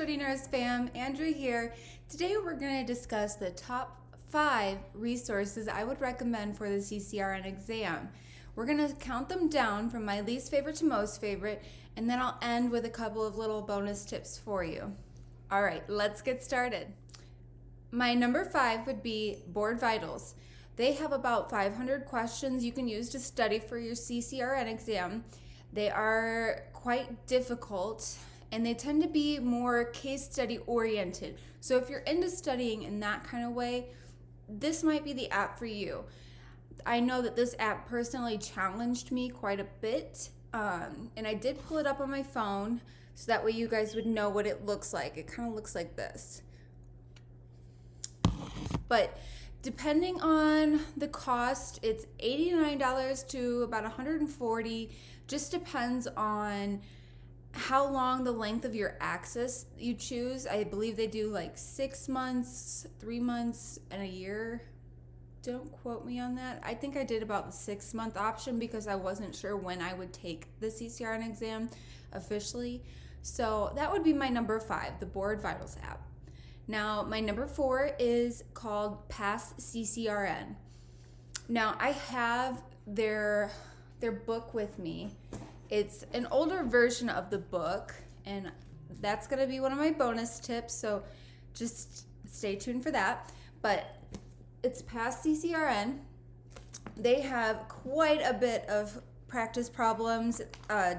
Study Nurse fam, Andrew here. Today we're going to discuss the top 5 resources I would recommend for the CCRN exam. We're going to count them down from my least favorite to most favorite, and then I'll end with a couple of little bonus tips for you. All right, let's get started. My number 5 would be BoardVitals. They have about 500 questions you can use to study for your CCRN exam. They are quite difficult and they tend to be more case study oriented. So if you're into studying in that kind of way, this might be the app for you. I know that this app personally challenged me quite a bit, and I did pull it up on my phone so that way you guys would know what it looks like. It kind of looks like this. But depending on the cost, it's $89 to about $140. Just depends on how long the length of your access you choose. I believe they do like 6 months, 3 months, and a year. Don't quote me on that. I think I did about the 6-month option because I wasn't sure when I would take the CCRN exam officially. So that would be my number 5, the BoardVitals app. Now, my number 4 is called CCRN. Now, I have their book with me. It's an older version of the book, and that's going to be one of my bonus tips, so just stay tuned for that. But it's CCRN. They have quite a bit of practice problems,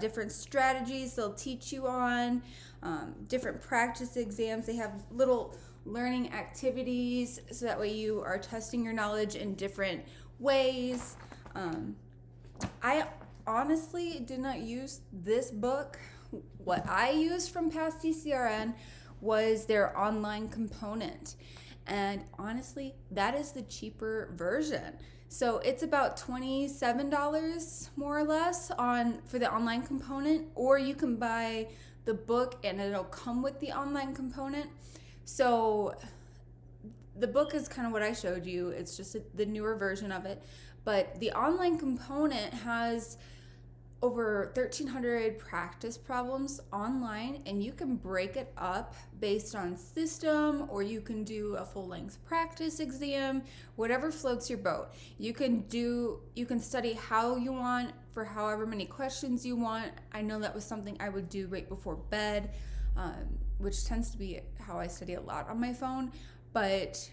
different strategies they'll teach you on, different practice exams. They have little learning activities so that way you are testing your knowledge in different ways. I honestly did not use this book. What I used from CCRN was their online component. And honestly, that is the cheaper version. So it's about $27 more or less for the online component, or you can buy the book and it'll come with the online component. So the book is kind of what I showed you. It's just the newer version of it. But the online component has over 1,300 practice problems online, and you can break it up based on system, or you can do a full-length practice exam, whatever floats your boat. You can study how you want for however many questions you want. I know that was something I would do right before bed, which tends to be how I study a lot on my phone, but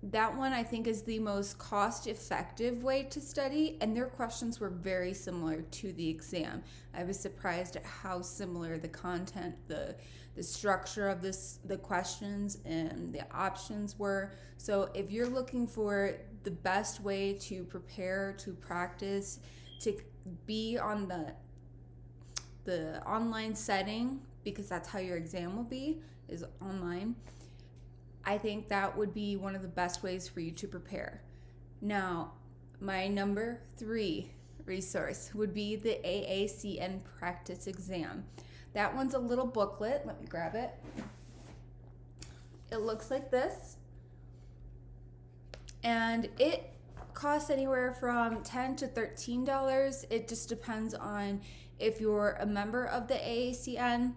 that one I think is the most cost-effective way to study, and their questions were very similar to the exam. I was surprised at how similar the content, the structure of the questions and the options were. So if you're looking for the best way to prepare, to practice, to be on the online setting, because that's how your exam will be, is online, I think that would be one of the best ways for you to prepare. Now, my number 3 resource would be the AACN practice exam. That one's a little booklet. Let me grab it. It looks like this. And it costs anywhere from $10 to $13. It just depends on if you're a member of the AACN.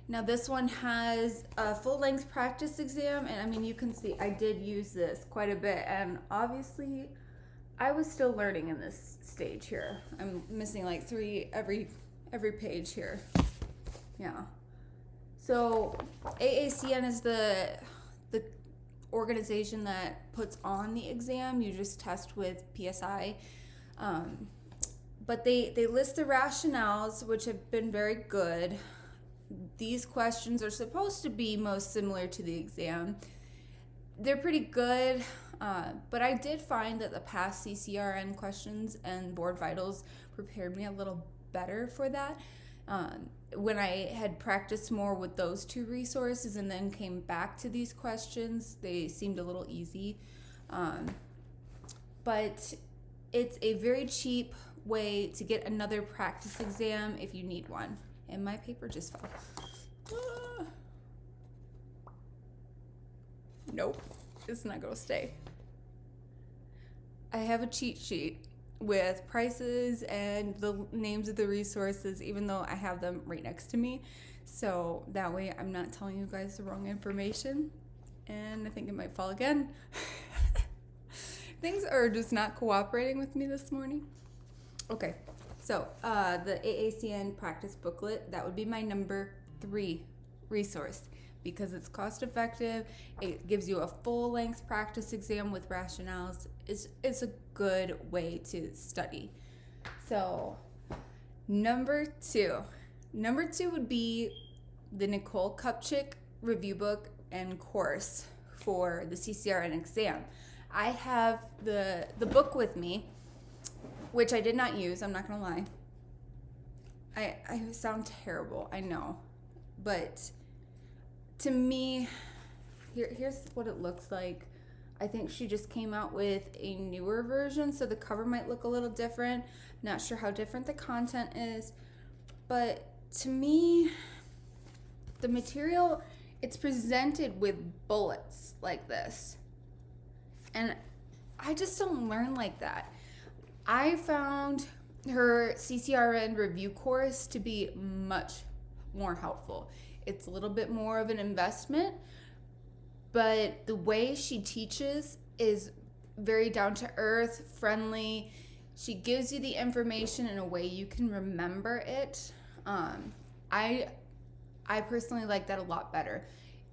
Now this one has a full-length practice exam, and I mean, you can see I did use this quite a bit, and obviously I was still learning in this stage here. I'm missing like 3 every page here. Yeah. So AACN is the organization that puts on the exam. You just test with PSI. But they list the rationales, which have been very good. These questions are supposed to be most similar to the exam. They're pretty good, but I did find that the past CCRN questions and BoardVitals prepared me a little better for that. When I had practiced more with those 2 resources and then came back to these questions, they seemed a little easy. But it's a very cheap way to get another practice exam if you need one. And my paper just fell. Nope, it's not gonna stay. I have a cheat sheet with prices and the names of the resources, even though I have them right next to me. So that way I'm not telling you guys the wrong information. And I think it might fall again. Things are just not cooperating with me this morning. Okay, so the AACN practice booklet, that would be my number 3 resource because it's cost effective. It gives you a full length practice exam with rationales. It's a good way to study. So number two would be the Nicole Kupchik review book and course for the CCRN exam. I have the book with me, which I did not use, I'm not gonna lie. I sound terrible, I know. But to me, here's what it looks like. I think she just came out with a newer version, so the cover might look a little different. Not sure how different the content is. But to me, the material, it's presented with bullets like this. And I just don't learn like that. I found her CCRN review course to be much more helpful. It's a little bit more of an investment, but the way she teaches is very down to earth, friendly. She gives you the information in a way you can remember it. I personally like that a lot better.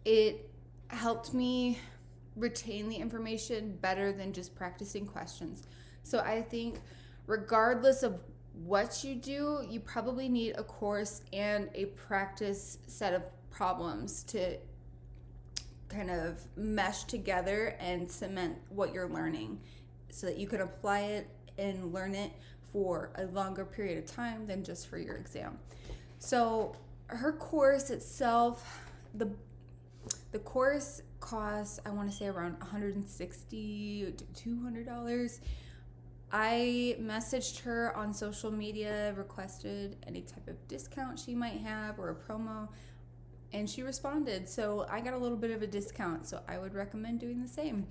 It helped me retain the information better than just practicing questions. So I think regardless of what you do, you probably need a course and a practice set of problems to kind of mesh together and cement what you're learning so that you can apply it and learn it for a longer period of time than just for your exam. So her course itself, the course costs, I want to say around $160 to $200. I messaged her on social media, requested any type of discount she might have or a promo, and she responded. So I got a little bit of a discount, so I would recommend doing the same.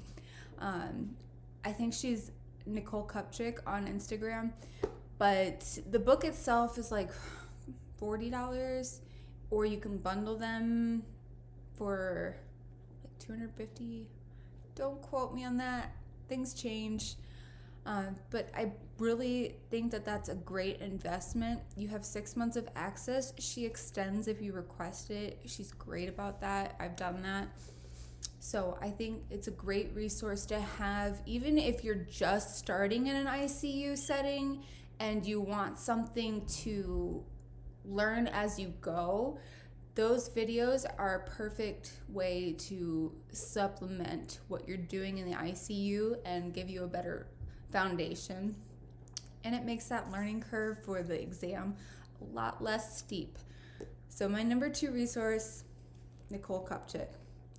I think she's Nicole Kupchik on Instagram, but the book itself is like $40, or you can bundle them for like $250. Don't quote me on that. Things change. But I really think that that's a great investment. You have 6 months of access. She extends if you request it. She's great about that. I've done that. So I think it's a great resource to have, even if you're just starting in an ICU setting and you want something to learn as you go. Those videos are a perfect way to supplement what you're doing in the ICU and give you a better foundation. And it makes that learning curve for the exam a lot less steep. So my number 2 resource, Nicole Kupchik.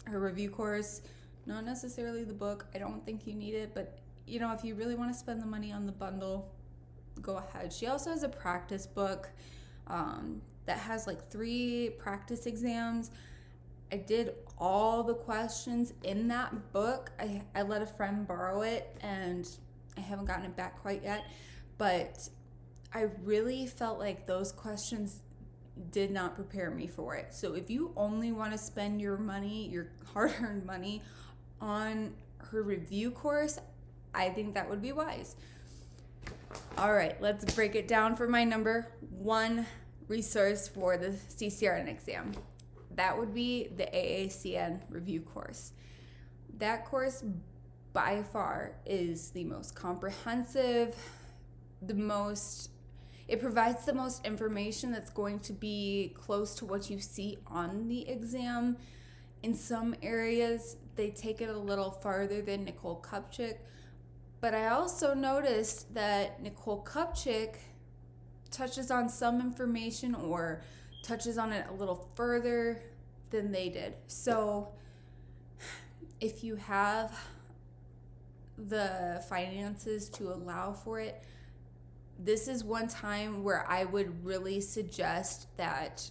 Her review course, not necessarily the book. I don't think you need it, but you know, if you really want to spend the money on the bundle, go ahead. She also has a practice book that has like 3 practice exams. I did all the questions in that book. I let a friend borrow it, and I haven't gotten it back quite yet, but I really felt like those questions did not prepare me for it. So if you only want to spend your money, your hard-earned money, on her review course, I think that would be wise. All right, let's break it down for my number 1 resource for the CCRN exam. That would be the AACN review course. That course by far is the most comprehensive, it provides the most information that's going to be close to what you see on the exam. In some areas, they take it a little farther than Nicole Kupchik, but I also noticed that Nicole Kupchik touches on some information or touches on it a little further than they did. So if you have the finances to allow for it, this is one time where I would really suggest that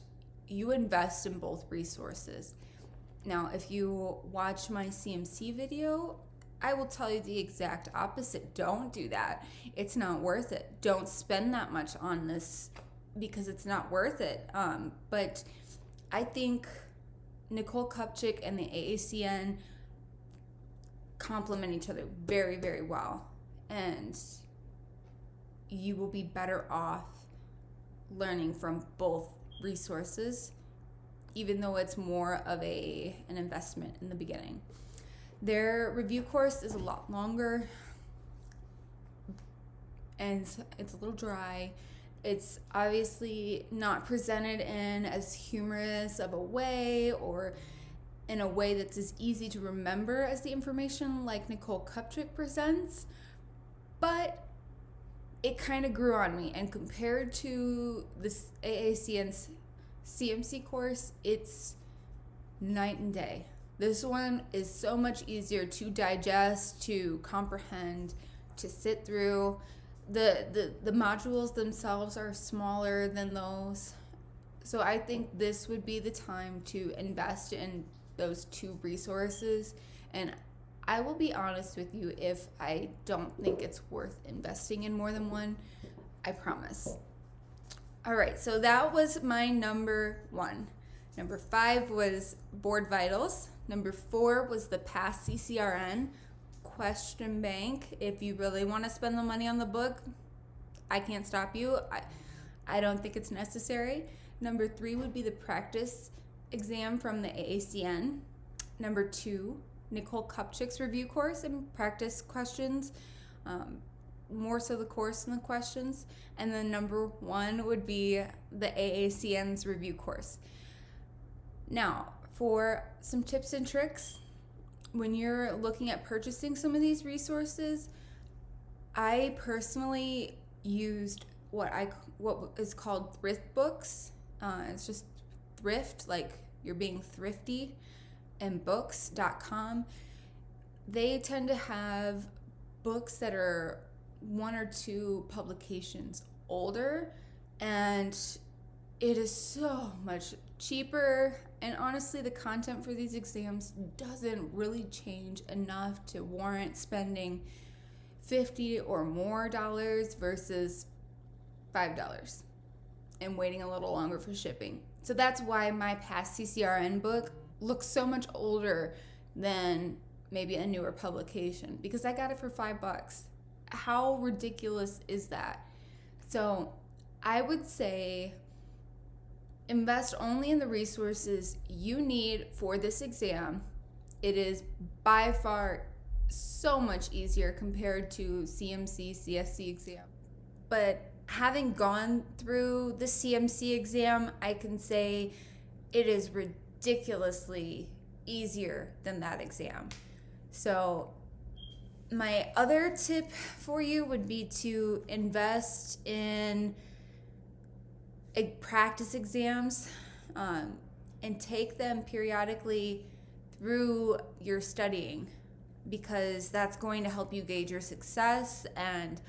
you invest in both resources. Now, if you watch my CMC video, I will tell you the exact opposite. Don't do that. It's not worth it. Don't spend that much on this because it's not worth it. But I think Nicole Kupchik and the AACN complement each other very, very well. And you will be better off learning from both resources, even though it's more of an investment in the beginning. Their review course is a lot longer, and it's a little dry. It's obviously not presented in as humorous of a way or in a way that's as easy to remember as the information like Nicole Kupchik presents, but it kind of grew on me. And compared to this AACN's CMC course, it's night and day. This one is so much easier to digest, to comprehend, to sit through. The modules themselves are smaller than those. So I think this would be the time to invest in those two resources. And I will be honest with you, if I don't think it's worth investing in more than one, I promise. All right, so that was my number 1. Number 5 was BoardVitals. Number 4 was the past CCRN question bank. If you really want to spend the money on the book, I can't stop you. I don't think it's necessary. Number 3 would be the practice exam from the AACN. Number 2, Nicole Kupchik's review course and practice questions, more so the course than the questions. And then number 1 would be the AACN's review course. Now, for some tips and tricks, when you're looking at purchasing some of these resources, I personally used what is called thrift books. It's just thrift, like you're being thrifty, and books.com. They tend to have books that are 1 or 2 publications older, and it is so much cheaper. And honestly, the content for these exams doesn't really change enough to warrant spending $50 or more versus $5 and waiting a little longer for shipping. So that's why my past CCRN book looks so much older than maybe a newer publication, because I got it for $5. How ridiculous is that? So I would say invest only in the resources you need for this exam. It is by far so much easier compared to CMC, CSC exam. But having gone through the CMC exam, I can say it is ridiculously easier than that exam. So my other tip for you would be to invest in practice exams and take them periodically through your studying, because that's going to help you gauge your success. And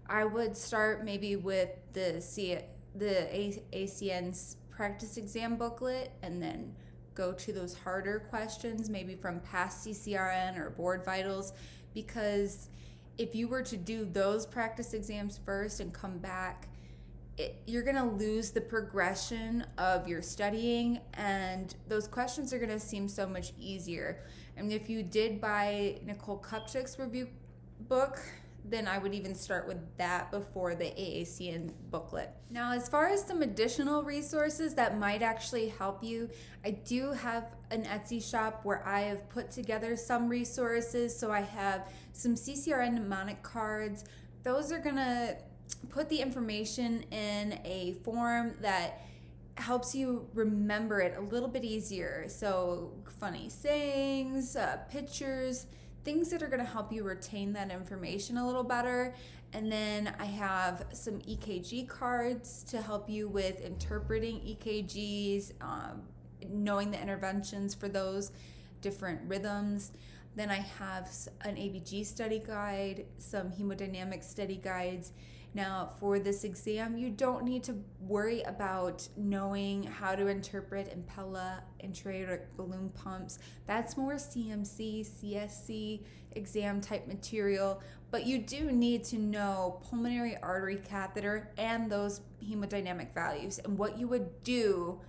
I would start maybe with the AACN's practice exam booklet, and then go to those harder questions, maybe from past CCRN or BoardVitals, because if you were to do those practice exams first and come back, you're going to lose the progression of your studying, and those questions are going to seem so much easier. And if you did buy Nicole Kupchik's review book, then I would even start with that before the AACN booklet. Now, as far as some additional resources that might actually help you, I do have an Etsy shop where I have put together some resources. So I have some CCRN mnemonic cards. Those are gonna put the information in a form that helps you remember it a little bit easier. So funny sayings, pictures, things that are going to help you retain that information a little better. And then I have some EKG cards to help you with interpreting EKGs, knowing the interventions for those different rhythms. Then I have an ABG study guide, some hemodynamic study guides. Now, for this exam, you don't need to worry about knowing how to interpret Impella intra-aortic balloon pumps. That's more CMC, CSC exam type material, but you do need to know pulmonary artery catheter and those hemodynamic values and what you would do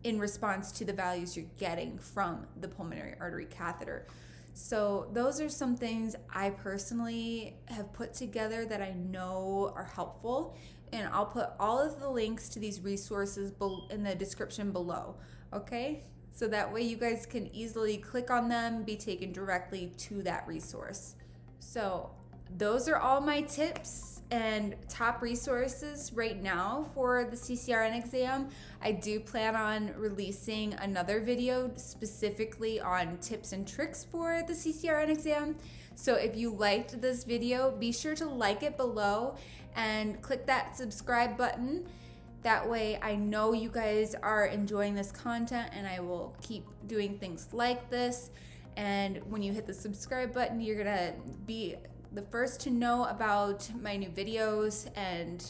in response to the values you're getting from the pulmonary artery catheter. So those are some things I personally have put together that I know are helpful, and I'll put all of the links to these resources in the description below, okay? So that way you guys can easily click on them, be taken directly to that resource. So those are all my tips and top resources right now for the CCRN exam. I do plan on releasing another video specifically on tips and tricks for the CCRN exam. So if you liked this video, be sure to like it below and click that subscribe button. That way I know you guys are enjoying this content, and I will keep doing things like this. And when you hit the subscribe button, you're gonna be the first to know about my new videos, and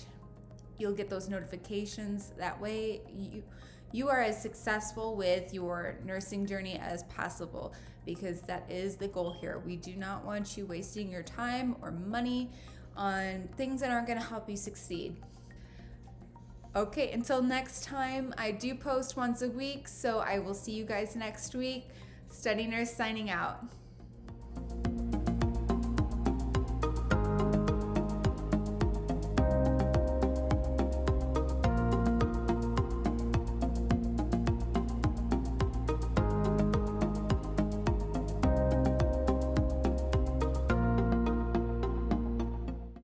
you'll get those notifications. That way you are as successful with your nursing journey as possible, because that is the goal here. We do not want you wasting your time or money on things that aren't going to help you succeed. Okay, until next time, I do post once a week, so I will see you guys next week. Study Nurse signing out.